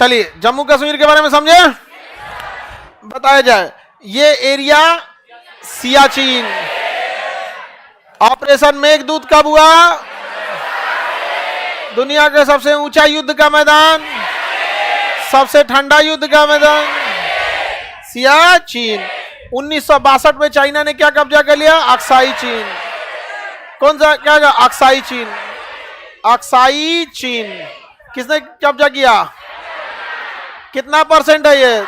चलिए जम्मू कश्मीर के बारे में समझे, बताया जाए। ये एरिया सियाचिन। ऑपरेशन मेघदूत कब हुआ? दुनिया के सबसे ऊंचा युद्ध का मैदान, सबसे ठंडा युद्ध का मैदान सियाचिन। 1962 में चाइना ने क्या कब्जा कर लिया? अक्साई चीन। कौन सा क्या? अक्साई चीन। अक्साई चीन किसने कब्जा किया? कितना परसेंट है ये?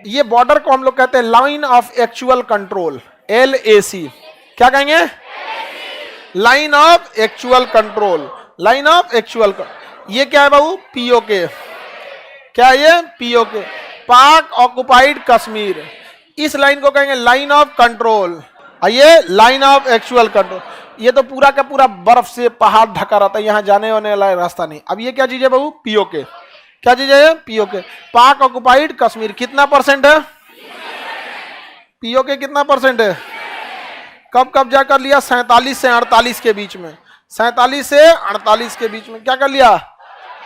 ये बॉर्डर को हम लोग कहते हैं line of actual control, LAC। क्या कहेंगे? Line of actual control, line of actual. ये क्या है बाबू? POK। क्या है ये? POK, पाक ऑक्युपाइड कश्मीर। इस लाइन को कहेंगे लाइन ऑफ कंट्रोल, ये लाइन ऑफ एक्चुअल कंट्रोल। ये तो पूरा का पूरा बर्फ से पहाड़ ढका रहता है, यहां जाने वाने वाला रास्ता नहीं। अब ये क्या चीज है बाबू? POK। क्या चीज है? POK, पाक ऑक्युपाइड कश्मीर। कितना परसेंट है? POK कितना परसेंट है? कब कब्जा कर लिया? 47 से 48 के बीच में। 47 से 48 के बीच में क्या कर लिया?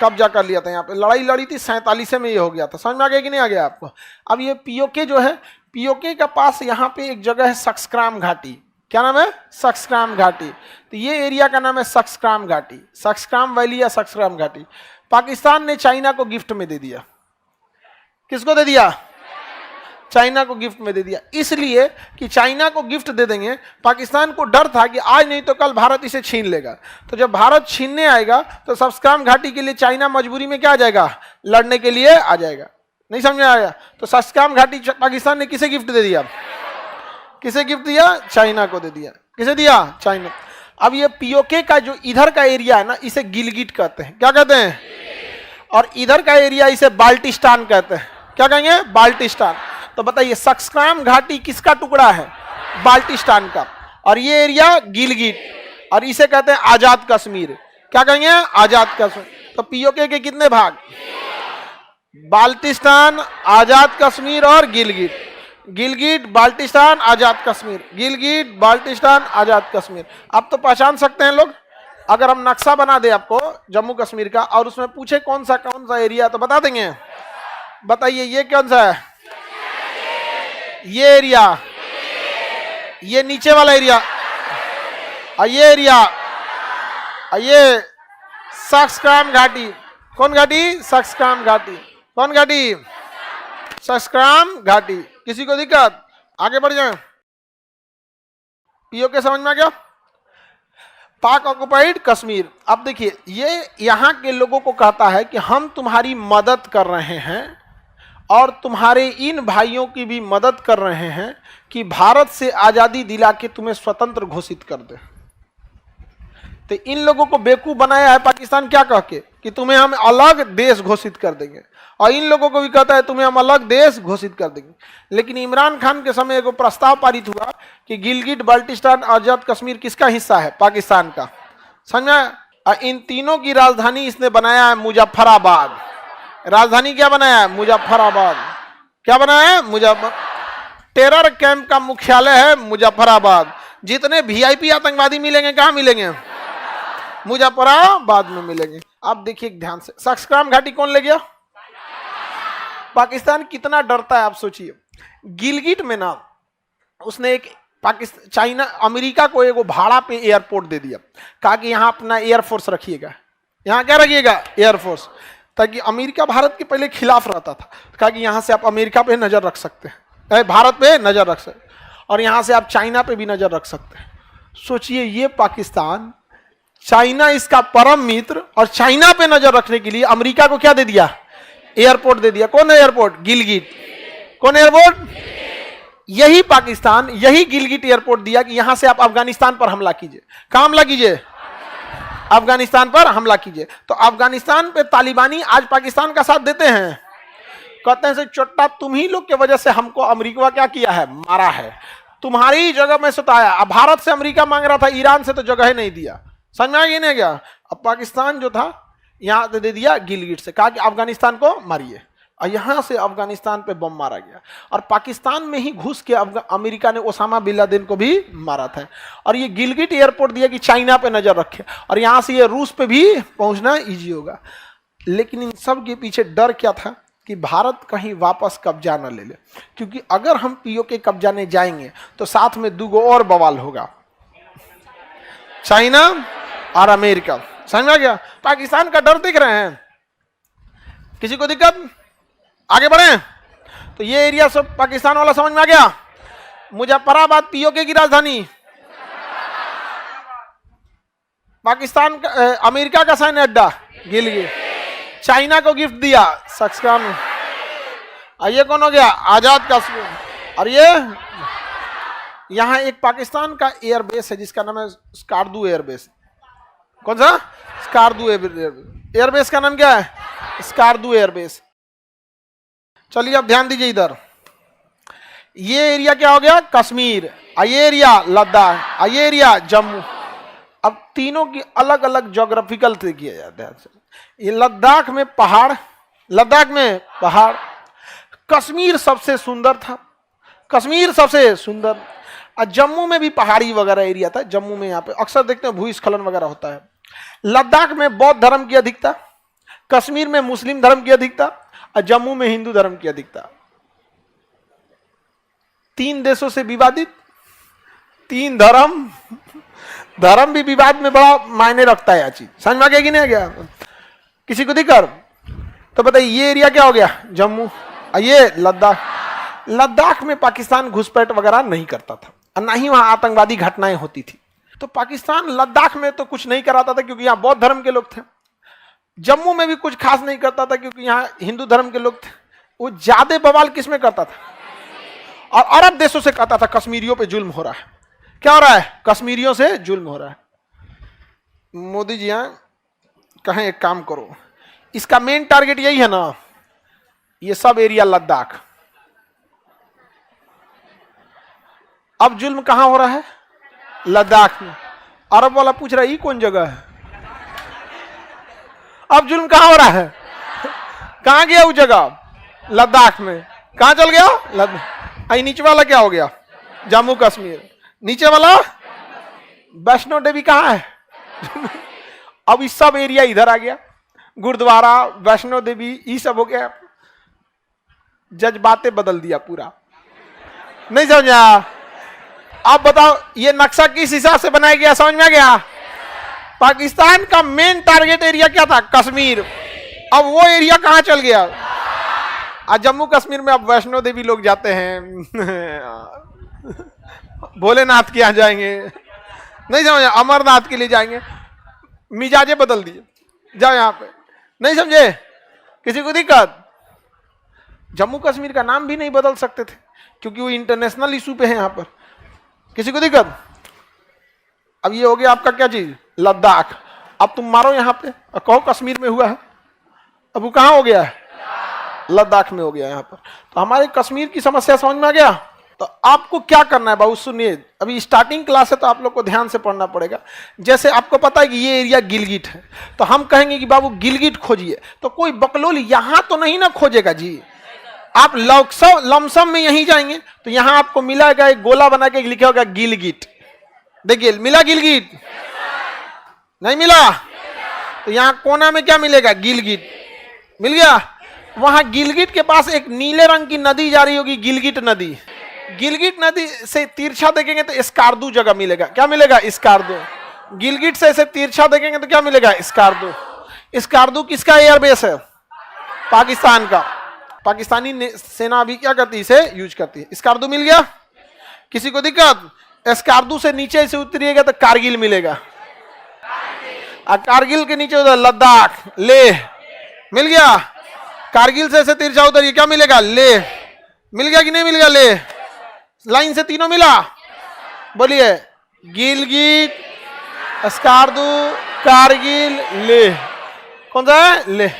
कब्जा कर लिया था। यहाँ पे लड़ाई लड़ी थी, 47 में ये हो गया था। समझ में आ गया कि नहीं आ गया आपको? अब ये POK जो है, POK के पास यहाँ पे एक जगह है सक्सक्राम घाटी। क्या नाम है? सक्सक्राम घाटी। तो ये एरिया का नाम है सक्सक्राम घाटी, सक्सक्राम वैली या सक्सक्राम घाटी। पाकिस्तान ने चाइना को गिफ्ट में दे दिया। किसको दे दिया? चाइना को गिफ्ट में दे दिया। इसलिए कि चाइना को गिफ्ट दे देंगे, पाकिस्तान को डर था कि आज नहीं तो कल भारत इसे छीन लेगा। तो जब भारत छीनने आएगा तो सक्सक्राम घाटी के लिए चाइना मजबूरी में क्या आ जाएगा? लड़ने के लिए आ जाएगा। नहीं समझ में आया? तो सक्सक्राम घाटी पाकिस्तान ने किसे गिफ्ट दे दिया? किसे गिफ्ट दिया? चाइना को दे दिया। किसे दिया? चाइना। अब ये POK का जो इधर का एरिया है ना, इसे गिलगिट कहते हैं। क्या कहते हैं? और इधर का एरिया इसे बाल्टिस्तान कहते हैं। क्या कहेंगे? बाल्टिस्तान। तो बताइए सक्सक्राम घाटी किसका टुकड़ा है? बाल्टिस्तान का। और ये एरिया गिलगिट, और इसे कहते हैं आजाद कश्मीर। क्या कहेंगे? आजाद कश्मीर। तो POK के कितने भाग? बाल्टिस्तान, आजाद कश्मीर और गिलगिट। गिलगिट, बाल्टिस्तान, आजाद कश्मीर। गिलगिट, बाल्टिस्तान, आजाद कश्मीर। अब तो पहचान सकते हैं लोग। अगर हम नक्शा बना दे आपको जम्मू कश्मीर का और उसमें पूछे कौन सा एरिया, तो बता देंगे। बताइए ये कौन सा है? ये एरिया, ये नीचे वाला एरिया, और ये एरिया, और ये सक्सक्राम घाटी। कौन घाटी? सक्सक्राम घाटी। कौन घाटी? सक्सक्राम घाटी। किसी को दिक्कत? आगे बढ़ जाए। POK समझ में आ गया? पाक ऑक्युपाइड कश्मीर। अब देखिए, ये यहां के लोगों को कहता है कि हम तुम्हारी मदद कर रहे हैं और तुम्हारे इन भाइयों की भी मदद कर रहे हैं कि भारत से आजादी दिला के तुम्हें स्वतंत्र घोषित कर दे। तो इन लोगों को बेवकूफ बनाया है पाकिस्तान क्या कह के कि तुम्हें हम अलग देश घोषित कर देंगे, और इन लोगों को भी कहता है तुम्हें हम अलग देश घोषित कर देंगे। लेकिन इमरान खान के समय एक प्रस्ताव पारित हुआ कि गिलगिट, बाल्टिस्तान, आजाद कश्मीर किसका हिस्सा है? पाकिस्तान का। समझा? इन तीनों की राजधानी इसने बनाया है मुजफ्फराबाद। राजधानी क्या बनाया है? मुजफ्फराबाद। क्या बनाया है? मुजफ्फर। टेरर कैंप का मुख्यालय है मुजफ्फराबाद। जितने VIP आतंकवादी मिलेंगे कहां मिलेंगे? मुजफ्फराबाद में मिलेंगे। अब देखिए ध्यान से, सक्सक्राम घाटी कौन ले गया? पाकिस्तान कितना डरता है आप सोचिए। गिलगिट में ना उसने एक पाकिस्तान, चाइना, अमेरिका को एक भाड़ा पे एयरपोर्ट दे दिया। कहा कि यहाँ अपना एयरफोर्स रखिएगा। यहाँ क्या रखिएगा? एयरफोर्स। ताकि अमेरिका भारत के पहले खिलाफ रहता था, कहा कि यहाँ से आप अमेरिका पे नजर रख सकते हैं, भारत पे नजर रख सकते हैं, और यहाँ से आप चाइना पे भी नजर रख सकते हैं। सोचिए ये पाकिस्तान, चाइना इसका परम मित्र, और चाइना पे नजर रखने के लिए अमेरिका को क्या दे दिया? एयरपोर्ट दे दिया। कौन एयरपोर्ट? गिलगिट। कौन एयरपोर्ट? यही पाकिस्तान, यही गिलगिट एयरपोर्ट दिया कि यहां से आप अफगानिस्तान पर हमला कीजिए। कहां हमला कीजिए? अफगानिस्तान पर हमला कीजिए। तो अफगानिस्तान पे तालिबानी आज पाकिस्तान का साथ देते हैं। कहते हैं से चोट्टा तुम ही लोग की वजह से हमको अमेरिका क्या किया है? मारा है। तुम्हारी जगह में सुताया। अब भारत से अमेरिका मांग रहा था, ईरान से तो जगह ही नहीं दिया। समझ में आ गया नहीं गया? अब पाकिस्तान जो था यहां दे दिया गिलगिट से, कहा कि अफगानिस्तान को मारिए, और यहां से अफगानिस्तान पे बम मारा गया। और पाकिस्तान में ही घुस के अमेरिका ने ओसामा बिन लादेन को भी मारा था। और ये गिलगिट एयरपोर्ट दिया कि चाइना पे नजर रखे, और यहां से ये रूस पे भी पहुंचना इजी होगा। लेकिन इन सब के पीछे डर क्या था कि भारत कहीं वापस कब्जा न ले ले, क्योंकि अगर हम पीओके कब्जाने जाएंगे तो साथ में दूगो और बवाल होगा, चाइना और अमेरिका। समझ में आ गया? पाकिस्तान का डर दिख रहे हैं? किसी को दिक्कत? आगे बढ़े। तो ये एरिया सब पाकिस्तान वाला समझ में आ गया? मुजफ्फराबाद पीओके की राजधानी, पाकिस्तान का अमेरिका का सैन्य अड्डा गिलगिट, चाइना को गिफ्ट दिया सक्सकान। ये कौन हो गया? आजाद कश्मीर। और ये यहां एक पाकिस्तान का एयरबेस है जिसका नाम है स्कार्दू एयरबेस। कौन सा? स्कार्दू एयरबेस का नाम क्या है? स्कार्दू एयरबेस। चलिए अब ध्यान दीजिए इधर, ये एरिया क्या हो गया? कश्मीर। ये एरिया लद्दाख, ये एरिया जम्मू। अब तीनों की अलग अलग ज्योग्राफिकल से किया जाता है। ये लद्दाख में पहाड़, लद्दाख में पहाड़, कश्मीर सबसे सुंदर था, कश्मीर सबसे सुंदर। और जम्मू में भी पहाड़ी वगैरह एरिया था। जम्मू में यहाँ पे अक्सर देखते हैं भूस्खलन वगैरह होता है। लद्दाख में बौद्ध धर्म की अधिकता, कश्मीर में मुस्लिम धर्म की अधिकता और जम्मू में हिंदू धर्म की अधिकता। तीन देशों से विवादित, तीन धर्म, धर्म भी विवाद में बड़ा मायने रखता है। चीज समझ में आ गया कि नहीं आ गया? किसी को दिक्कत? तो बताइए ये एरिया क्या हो गया? जम्मू। ये लद्दाख। लद्दाख में पाकिस्तान घुसपैठ वगैरह नहीं करता था और ना ही वहां आतंकवादी घटनाएं होती थी। तो पाकिस्तान लद्दाख में तो कुछ नहीं कराता था क्योंकि यहाँ बौद्ध धर्म के लोग थे। जम्मू में भी कुछ खास नहीं करता था क्योंकि यहाँ हिंदू धर्म के लोग थे। वो ज्यादा बवाल किस में करता था? और अरब देशों से कहता था कश्मीरियों पे जुल्म हो रहा है। क्या हो रहा है? कश्मीरियों से जुल्म हो रहा है। मोदी जी यहाँ कहें एक काम करो, इसका मेन टारगेट यही है ना, ये सब एरिया लद्दाख। अब जुल्म कहां हो रहा है? लद्दाख में। अरब वाला पूछ रहा है ये कौन जगह है? अब जुल्म कहां हो रहा है? कहां गया वो जगह? लद्दाख में। कहां चल गया? लद्दाख। नीचे वाला क्या हो गया? जम्मू कश्मीर। नीचे वाला वैष्णो देवी कहां है? अब इस सब एरिया इधर आ गया, गुरुद्वारा, वैष्णो देवी, ये सब हो गया। जज्बातें बदल दिया पूरा। नहीं समझा? अब बताओ ये नक्शा किस हिसाब से बनाया गया? समझ में आ गया? पाकिस्तान का मेन टारगेट एरिया क्या था? कश्मीर। अब वो एरिया कहां चल गया? आज जम्मू कश्मीर में अब वैष्णो देवी लोग जाते हैं, भोलेनाथ के यहाँ जाएंगे, नहीं समझे? अमरनाथ के लिए जाएंगे। मिजाजे बदल दिए, जाओ यहाँ पे। नहीं समझे? किसी को दिक्कत? जम्मू कश्मीर का नाम भी नहीं बदल सकते थे क्योंकि वो इंटरनेशनल इशू पे है यहाँ पर। किसी को दिक्कत? अब ये हो गया आपका क्या चीज? लद्दाख। अब तुम मारो यहाँ पे और कहो कश्मीर में हुआ है। अब वो कहाँ हो गया है? लद्दाख में हो गया यहाँ पर। तो हमारे कश्मीर की समस्या समझ में आ गया? तो आपको क्या करना है बाबू? सुनिए, अभी स्टार्टिंग क्लास है तो आप लोग को ध्यान से पढ़ना पड़ेगा। जैसे आपको पता है कि ये एरिया गिलगिट है, तो हम कहेंगे कि बाबू गिलगिट खोजिए, तो कोई बकलोल यहां तो नहीं ना खोजेगा जी। आप लमसम में यहीं जाएंगे तो यहां आपको मिलेगा एक गोला बना के लिखा होगा गिलगिट। देखिए मिला गिलगिट? नहीं मिला? तो यहां कोना में क्या मिलेगा? गिलगिट। मिल गया? वहां गिलगिट के पास एक नीले रंग की नदी जा रही होगी, गिलगिट नदी। गिलगिट नदी से तिरछा देखेंगे तो स्कार्दू जगह मिलेगा। क्या मिलेगा? स्कार्दू। गिलगिट से इसे तिरछा देखेंगे तो क्या मिलेगा? स्कार्दू। स्कार्दू किसका एयरबेस है? पाकिस्तान का। पाकिस्तानी सेना अभी क्या करती है? इसे यूज करती है। स्कार्दू मिल गया? किसी को दिक्कत? स्कार्दू से नीचे से उतरिएगा तो कारगिल मिलेगा, और कारगिल के नीचे उधर लद्दाख, लेह। मिल गया? कारगिल से तिरछा उतरिए, क्या मिलेगा? लेह। मिल गया कि नहीं मिल गया? लेह लाइन से तीनों मिला? बोलिए। गिलगिट, स्कार्दू, कारगिल, लेह। कौन सा है? लेह।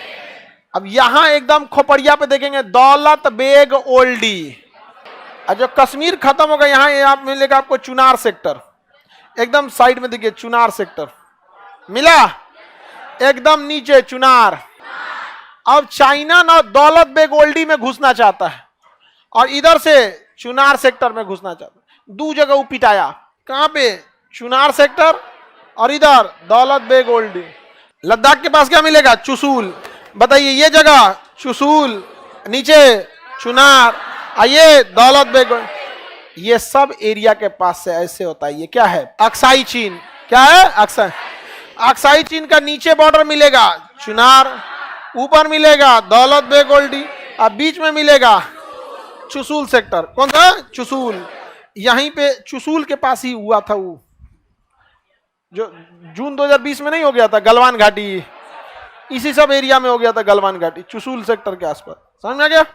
अब यहां एकदम खोपड़िया पे देखेंगे दौलत बेग ओल्डी। और जो कश्मीर खत्म होगा यहां मिलेगा आपको चुनार सेक्टर। एकदम साइड में देखिए चुनार सेक्टर मिला, एकदम नीचे चुनार। अब चाइना ना दौलत बेग ओल्डी में घुसना चाहता है और इधर से चुनार सेक्टर में घुसना चाहता है। दो जगह वो पिटाया। कहां पे? चुनार सेक्टर और इधर दौलत बेग ओल्डी। लद्दाख के पास क्या मिलेगा? चुशूल। बताइए ये जगह चुसूल, नीचे चुनार, आइए दौलत बेग, ये सब एरिया के पास से ऐसे होता है। ये क्या है? अक्साई चीन। क्या है? अक्साई। अक्साई चीन का नीचे बॉर्डर मिलेगा चुनार, ऊपर मिलेगा दौलत बेग ओल्डी, और बीच में मिलेगा चुसूल सेक्टर। कौन सा? चुसूल। यहीं पे चुसूल के पास ही हुआ था वो जो जून 2020 में नहीं हो गया था गलवान घाटी, इसी सब एरिया में हो गया था गलवान घाटी, चुसूल सेक्टर के आसपास। समझ में आ गया?